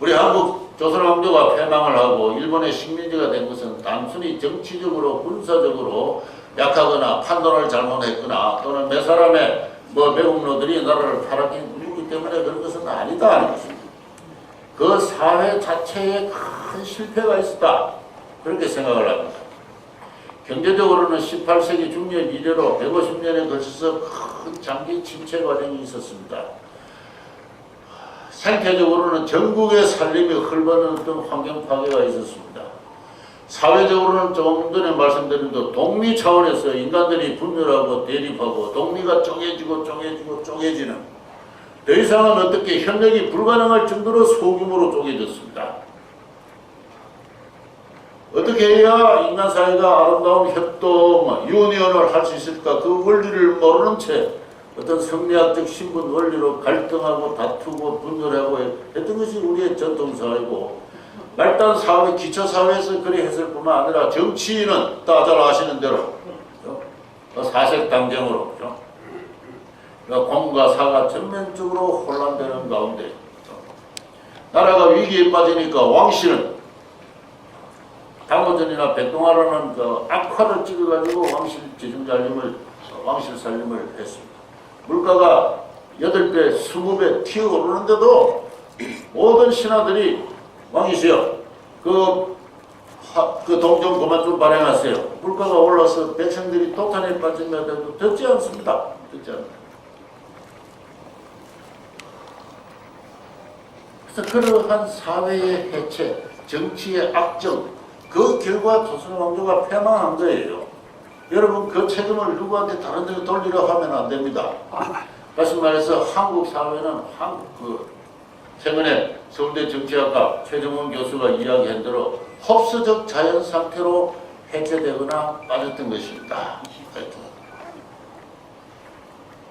우리 한국 조선왕조가 패망을 하고 일본의 식민지가 된 것은 단순히 정치적으로 군사적으로 약하거나 판단을 잘못했거나 또는 몇 사람의 매국노들이 나라를 타락했기 때문에 그런 것은 아니다. 그 사회 자체에 큰 실패가 있었다. 그렇게 생각을 합니다. 경제적으로는 18세기 중년 이래로 150년에 걸쳐서 큰 장기 침체 과정이 있었습니다. 생태적으로는 전국의 살림이 흘러는 어떤 환경 파괴가 있었습니다. 사회적으로는 조금 전에 말씀드린 대로 독리 차원에서 인간들이 분열하고 대립하고 독리가 쪼개지고 쪼개지는 더 이상은 어떻게 협력이 불가능할 정도로 소규모로 쪼개졌습니다. 어떻게 해야 인간 사회가 아름다운 협동, 유니언을 할 수 있을까? 그 원리를 모르는 채 어떤 성리학적 신분 원리로 갈등하고 다투고 분열하고 했던 것이 우리의 전통사회고 말단 사회, 기초사회에서 그래 했을 뿐만 아니라 정치인은 다 잘 아시는 대로 사색당정으로 공과 사가 전면적으로 혼란되는 가운데 나라가 위기에 빠지니까 왕실은 당호전이나 백동아라는 그 악화를 찍어가지고 왕실 살림을 했습니다. 물가가 8배, 20배 튀어오르는데도 모든 신하들이 왕이시여 그 동정 그만 좀 발행하세요. 물가가 올라서 백성들이 도탄에 빠지면 해도 듣지 않습니다. 듣지 않습니다. 그래서 그러한 사회의 해체, 정치의 악정, 그 결과 조선 왕조가 패망한 거예요. 여러분 그 책임을 누구한테 다른 데로 돌리려 하면 안 됩니다. 다시 말해서 한국 사회는 최근에 서울대 정치학과 최정원 교수가 이야기한 대로 흡수적 자연 상태로 해체되거나 빠졌던 것입니다.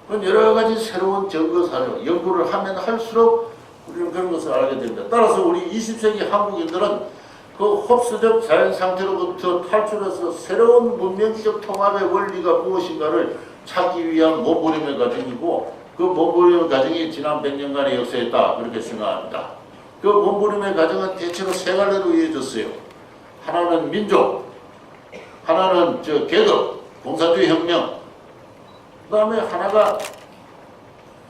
그건 여러 가지 새로운 증거 사료, 연구를 하면 할수록 우리는 그런 것을 알게 됩니다. 따라서 우리 20세기 한국인들은 그 흡수적 자연 상태로부터 탈출해서 새로운 문명적 통합의 원리가 무엇인가를 찾기 위한 몸부림의 과정이고, 그 몸부림의 과정이 지난 100년간의 역사였다, 그렇게 생각합니다. 그 몸부림의 과정은 대체로 세 갈래로 이어졌어요. 하나는 민족, 하나는 계급, 공산주의 혁명, 그 다음에 하나가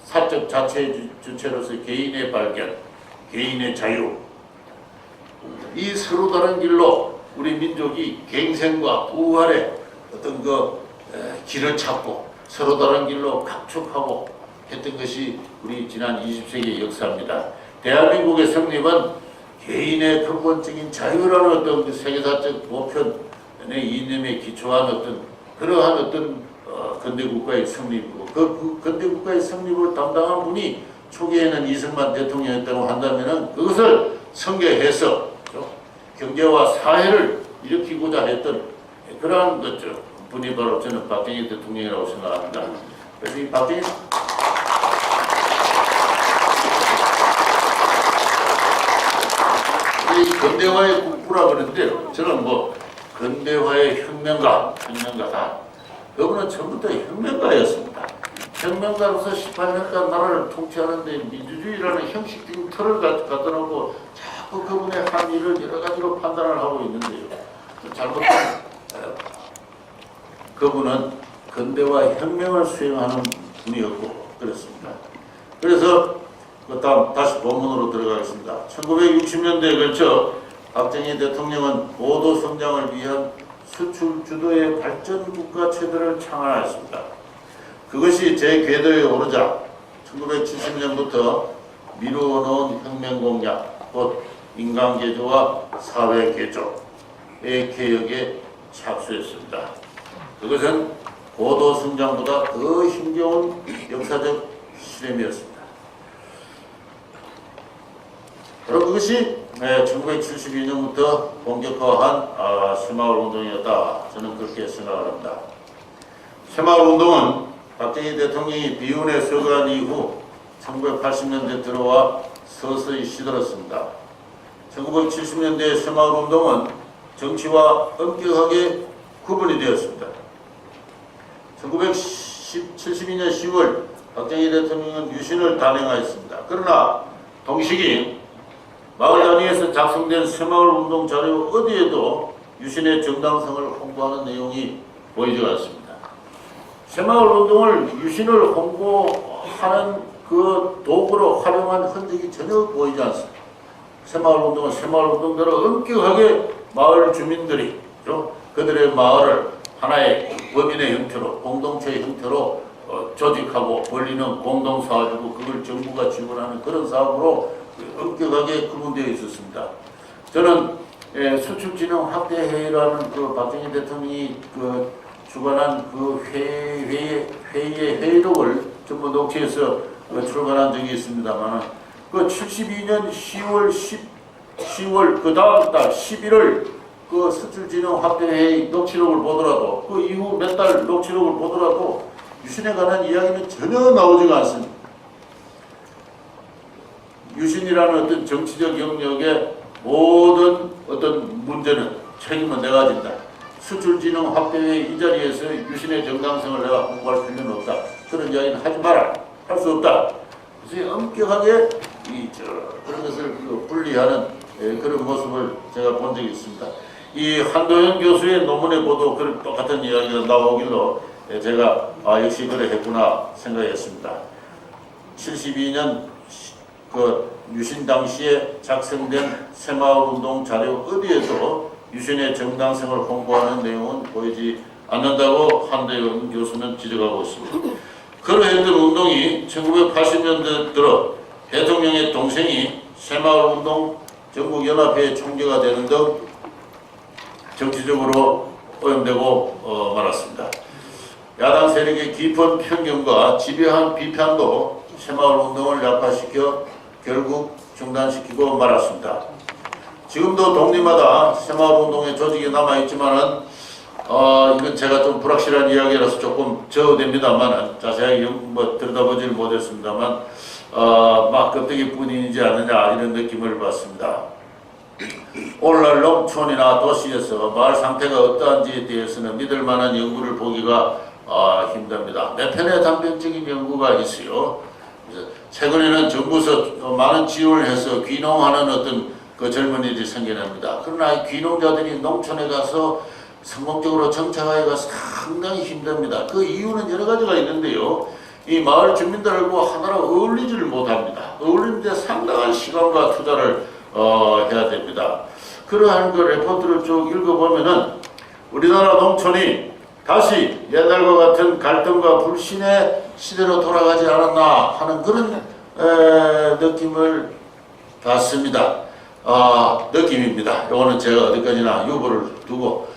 사적 자체 주체로서 개인의 발견, 개인의 자유. 이 서로 다른 길로 우리 민족이 갱생과 부활의 어떤 길을 찾고 서로 다른 길로 각축하고 했던 것이 우리 지난 20세기의 역사입니다. 대한민국의 성립은 개인의 근본적인 자유라는 어떤 세계사적 보편의 이념에 기초한 그러한 근대국가의 성립이고, 그 근대국가의 성립을 담당한 분이 초기에는 이승만 대통령이었다고 한다면 그것을 성계해서 경제와 사회를 일으키고자 했던 그러한 분이 바로 저는 박정희 대통령이라고 생각합니다. 그래서 이 박정희 이 근대화의 국부라 그러는데요. 저는 근대화의 혁명가다. 그분은 처음부터 혁명가였습니다. 혁명가로서 18년간 나라를 통치하는데 민주주의라는 형식적인 틀을 갖다 놓고 자꾸 그분의 한 일을 여러 가지로 판단을 하고 있는데요. 잘못한 그분은 근대화 혁명을 수행하는 분이었고 그렇습니다. 그래서 다음 다시 본문으로 들어가겠습니다. 1960년대에 걸쳐 박정희 대통령은 고도 성장을 위한 수출 주도의 발전 국가 체제를 창안하였습니다. 그것이 제 궤도에 오르자 1970년부터 미루어놓은 혁명 공약, 곧 인간개조와 사회개조의 개혁에 착수했습니다. 그것은 고도 성장보다 더 힘겨운 역사적 실험이었습니다. 바로 그것이 1972년부터 본격화한 새마을운동이었다. 저는 그렇게 생각을 합니다. 새마을운동은 박정희 대통령이 비운에 서거한 이후 1980년대 들어와 서서히 시들었습니다. 1970년대 새마을운동은 정치와 엄격하게 구분이 되었습니다. 1972년 10월 박정희 대통령은 유신을 단행하였습니다. 그러나 동시기 마을 단위에서 작성된 새마을운동 자료 어디에도 유신의 정당성을 홍보하는 내용이 보이지 않습니다. 새마을운동을 유신을 홍보하는 그 도구로 활용한 흔적이 전혀 보이지 않습니다. 새마을운동은 새마을운동대로 엄격하게 마을 주민들이 그들의 마을을 하나의 법인의 형태로, 공동체의 형태로 조직하고 벌리는 공동사업이고 그걸 정부가 지원하는 그런 사업으로 엄격하게 구분되어 있었습니다. 저는 수출진흥 확대회의라는 그 박정희 대통령이 주관한 그 회의의 회의록을 전부 녹취해서 출간한 적이 있습니다만, 그 72년 10월 그 다음 달 11월 그 수출진흥 확대회의 녹취록을 보더라도 그 이후 몇 달 녹취록을 보더라도 유신에 관한 이야기는 전혀 나오지가 않습니다. 유신이라는 어떤 정치적 영역의 모든 어떤 문제는 책임은 내가 진다. 수출진흥 확대회의 이 자리에서 유신의 정당성을 내가 공부할 필요는 없다. 그런 이야기는 하지 마라. 할 수 없다. 그래서 엄격하게 그런 것을 분리하는 그런 모습을 제가 본 적이 있습니다. 이 한도현 교수의 논문에보도 그런 똑같은 이야기가 나오길로 제가 역시 그래 했구나 생각했습니다. 72년 그 유신 당시에 작성된 새마을운동 자료 어디에도 유신의 정당성을 홍보하는 내용은 보이지 않는다고 한도현 교수는 지적하고 있습니다. 그러했던 운동이 1980년대 들어 대통령의 동생이 새마을운동 전국연합회 총재가 되는 등 정치적으로 오염되고 말았습니다. 야당 세력의 깊은 편견과 집요한 비판도 새마을운동을 약화시켜 결국 중단시키고 말았습니다. 지금도 동리마다 새마을운동의 조직이 남아있지만은 이건 제가 좀 불확실한 이야기라서 조금 저어됩니다만 자세하게 들여다보지를 못했습니다만 막 껍데기뿐이지 않느냐 이런 느낌을 받습니다. 오늘날 농촌이나 도시에서 마을 상태가 어떠한지에 대해서는 믿을 만한 연구를 보기가 힘듭니다. 몇 편의 단편적인 연구가 있어요. 최근에는 정부에서 많은 지원을 해서 귀농하는 어떤 그 젊은이들이 생겨납니다. 그러나 귀농자들이 농촌에 가서 성공적으로 정착하기가 상당히 힘듭니다. 그 이유는 여러 가지가 있는데요. 이 마을 주민들하고 하나로 어울리지를 못합니다. 어울리는데 상당한 시간과 투자를 해야 됩니다. 그러한 그 레포트를 쭉 읽어보면은 우리나라 농촌이 다시 옛날과 같은 갈등과 불신의 시대로 돌아가지 않았나 하는 그런 느낌을 받습니다. 느낌입니다. 이거는 제가 어디까지나 유보를 두고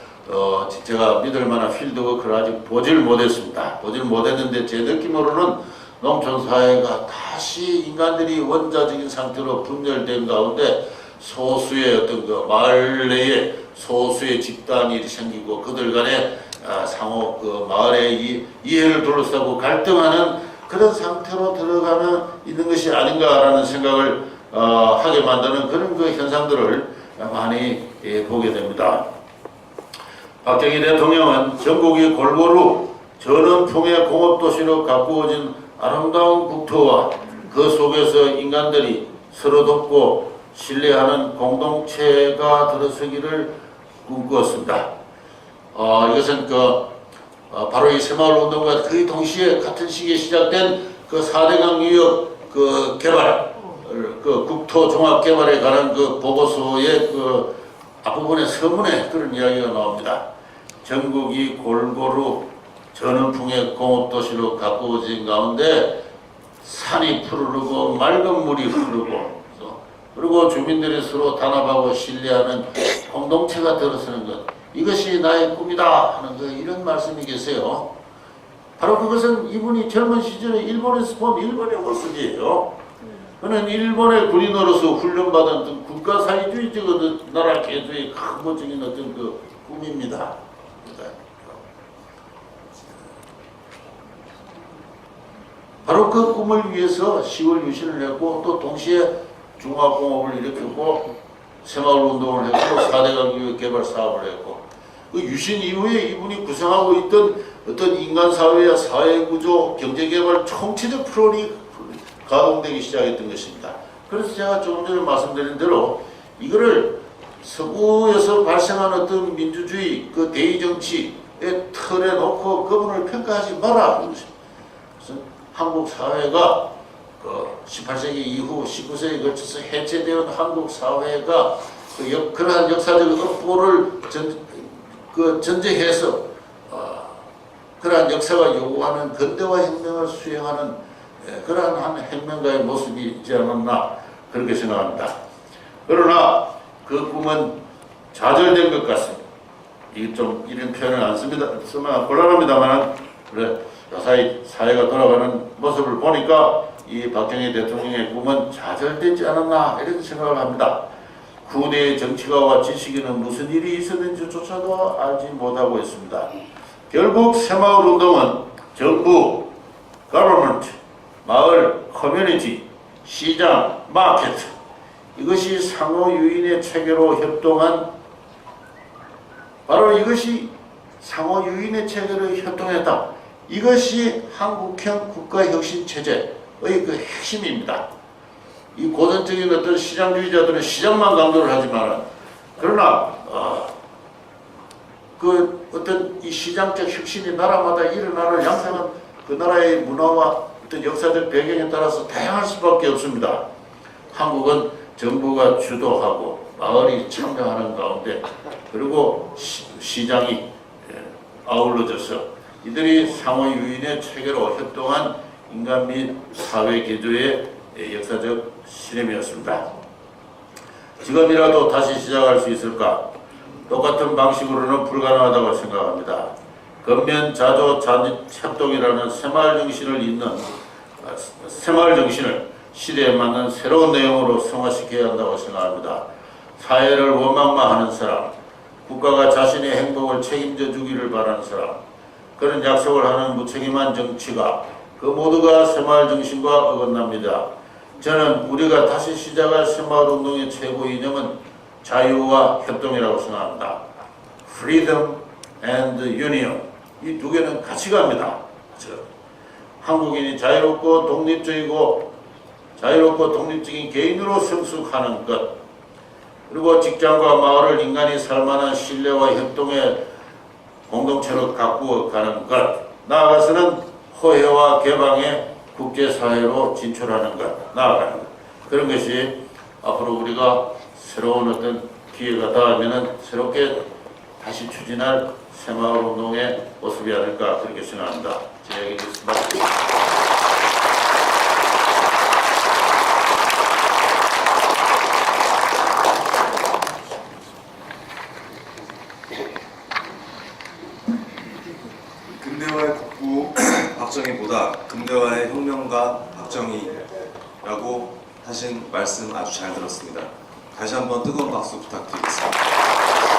제가 믿을 만한 필드워크를 아직 보질 못했습니다. 보질 못했는데 제 느낌으로는 농촌 사회가 다시 인간들이 원자적인 상태로 분열된 가운데 소수의 어떤 그 마을 내에 소수의 집단이 생기고 그들 간에 상호 그 마을의 이해를 둘러싸고 갈등하는 그런 상태로 들어가는 있는 것이 아닌가라는 생각을 하게 만드는 그런 그 현상들을 많이 보게 됩니다. 박정희 대통령은 전국이 골고루 전원풍의 공업도시로 가꾸어진 아름다운 국토와 그 속에서 인간들이 서로 돕고 신뢰하는 공동체가 들어서기를 꿈꾸었습니다. 이것은 바로 이 새마을운동과 거의 동시에 같은 시기에 시작된 그 4대강 유역 그 개발, 그 국토 종합 개발에 관한 그 보고서의 그 앞부분의 서문에 그런 이야기가 나옵니다. 전국이 골고루 전원풍의 공업도시로 가꾸어진 가운데 산이 푸르르고 맑은 물이 흐르고 그리고 주민들이 서로 단합하고 신뢰하는 공동체가 들어서는 것, 이것이 나의 꿈이다 하는 이런 말씀이 계세요. 바로 그것은 이분이 젊은 시절에 일본에서 본 일본의 모습이에요. 그는 일본의 군인으로서 훈련받은 국가사회주의적 나라 개조의 근본적인 어떤 그 꿈입니다. 바로 그 꿈을 위해서 10월 유신을 했고 또 동시에 중화공업을 일으켰고 새마을운동을 했고 4대강 유역 개발 사업을 했고 그 유신 이후에 이분이 구상하고 있던 어떤 인간사회와 사회구조, 경제개발 총체적 프로그램이 가동되기 시작했던 것입니다. 그래서 제가 조금 전에 말씀드린 대로 이거를 서구에서 발생한 어떤 민주주의 그 대의정치의 틀에 놓고 그분을 평가하지 마라 하는 것입니다. 그래서 한국 사회가 그 18세기 이후 19세기에 걸쳐서 해체되어 한국 사회가 그러한 역사적 업보를 전제해서 그러한 역사가 요구하는 근대화 혁명을 수행하는 그러한 한 혁명가의 모습이 있지 않았나 그렇게 생각합니다. 그러나 그 꿈은 좌절된 것 같습니다. 이게 좀 이런 표현을 안 씁니다. 쓰면 곤란합니다만 그래 요사이 사회가 돌아가는 모습을 보니까 이 박정희 대통령의 꿈은 좌절되지 않았나 이런 생각을 합니다. 후대의 정치가와 지식인은 무슨 일이 있었는지조차도 알지 못하고 있습니다. 결국 새마을운동은 정부, government, 마을, 커뮤니티, 시장, 마켓 이것이 상호 유인의 체계로 협동한 바로 이것이 상호 유인의 체계로 협동했다. 이것이 한국형 국가혁신체제의 그 핵심입니다. 이 고전적인 어떤 시장주의자들은 시장만 강조를 하지만, 그러나 그 어떤 이 시장적 혁신이 나라마다 일어나는 양상은 그 나라의 문화와 어떤 역사적 배경에 따라서 다양할 수밖에 없습니다. 한국은 정부가 주도하고 마을이 참여하는 가운데, 그리고 시장이 아울러져서 이들이 상호 유인의 체계로 협동한 인간 및 사회 개조의 역사적 실험이었습니다. 지금이라도 다시 시작할 수 있을까? 똑같은 방식으로는 불가능하다고 생각합니다. 건면 자조 협동이라는 새마을 정신을 새마을 정신을 시대에 맞는 새로운 내용으로 성화시켜야 한다고 생각합니다. 사회를 원망만 하는 사람, 국가가 자신의 행복을 책임져 주기를 바라는 사람, 그런 약속을 하는 무책임한 정치가 그 모두가 새마을 정신과 어긋납니다. 저는 우리가 다시 시작할 새마을 운동의 최고 이념은 자유와 협동이라고 생각합니다. Freedom and Union, 이 두 개는 같이 갑니다. 한국인이 자유롭고 독립적인 개인으로 성숙하는 것, 그리고 직장과 마을을 인간이 살만한 신뢰와 협동의 공동체로 가꾸어 가는 것, 나아가서는 호혜와 개방의 국제사회로 진출하는 것, 나아가는 것, 그런 것이 앞으로 우리가 새로운 어떤 기회가 닿으면 새롭게 다시 추진할 새마을 운동의 모습이 아닐까 그렇게 생각합니다. 제 얘기 듣습니다. 근대화의 국부 박정희보다 근대화의 혁명가 박정희라고 하신 말씀 아주 잘 들었습니다. 다시 한번 뜨거운 박수 부탁드리겠습니다.